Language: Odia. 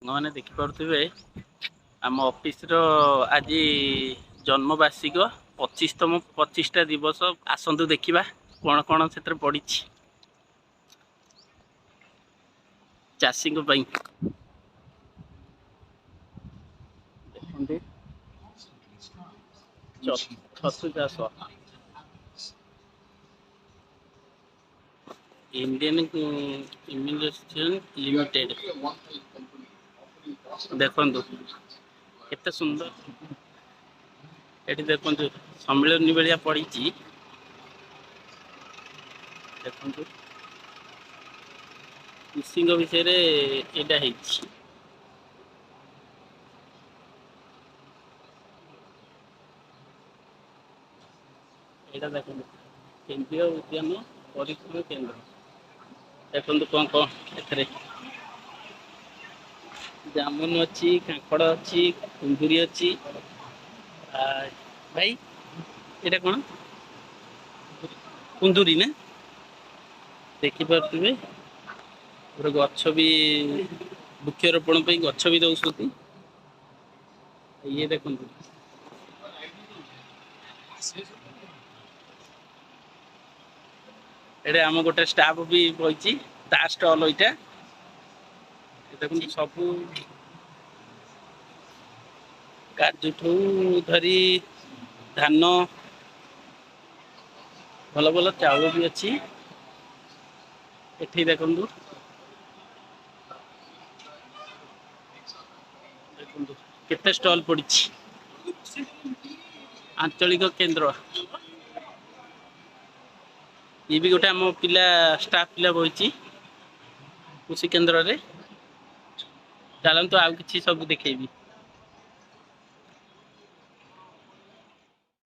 ମାନେ ଦେଖିପାରୁଥିବେ ଆମ ଅଫିସର ଆଜି ଜନ୍ମବାର୍ଷିକ 25ତମ 25ଟା ଦିବସ। ଆସନ୍ତୁ ଦେଖିବା କଣ କଣ ସେଥିରେ ପଡ଼ିଛି ଚାଷୀଙ୍କ ପାଇଁ। ଦେଖନ୍ତୁ ଛତୁ ଚାଷ ଇଣ୍ଡିଆନ ଇମେଜେସନ୍ ଲିମିଟେଡ୍। ଦେଖନ୍ତୁ କେତେ ସୁନ୍ଦର। ଏଠି ଦେଖନ୍ତୁ ସମ୍ମିଳନୀ ଭଳିଆ ପଡିଛି। ଦେଖନ୍ତୁ କୃଷିଙ୍କ ବିଷୟରେ ଏଇଟା ହେଇଛି। ଏଇଟା ଦେଖନ୍ତୁ କେନ୍ଦ୍ରୀୟ ଉଦ୍ୟାନ ପରୀକ୍ଷଣ କେନ୍ଦ୍ର। ଦେଖନ୍ତୁ କଣ କଣ ଏଥିରେ ଜାମୁନ ଅଛି, କାଙ୍କଡ ଅଛି, କୁନ୍ଦୁରି ଅଛି। ଆ ଭାଇ ଏଇଟା କଣ? କୁନ୍ଦୁରି ନା? ଦେଖିପାରୁଥିବେ ଗୋଟେ ଗଛ ବି ବୃକ୍ଷରୋପଣ ପାଇଁ ଗଛ ବି ଦଉଛନ୍ତି। ଇଏ ଦେଖନ୍ତୁ ଏଠି ଆମ ଗୋଟେ ଷ୍ଟାଫ ବି ବଇଛି ତା ଷ୍ଟଲ ଏଇଟା। ଦେଖନ୍ତୁ ସବୁ କାଜୁଠୁ ଧରି ଧାନ ଭଲ ଭଲ ଚାଉଳ ବି ଅଛି। ଏଠି ଦେଖନ୍ତୁ ଦେଖନ୍ତୁ କେତେ ଷ୍ଟଲ ପଡିଛି। ଆଞ୍ଚଳିକ କେନ୍ଦ୍ର। ଇଏ ବି ଗୋଟେ ଆମ ପିଲା ଷ୍ଟାଫ ପିଲା ବଇଛି କୃଷି କେନ୍ଦ୍ରରେ। ଚାଲନ୍ତୁ ଆଉ କିଛି ସବୁ ଦେଖେଇବି।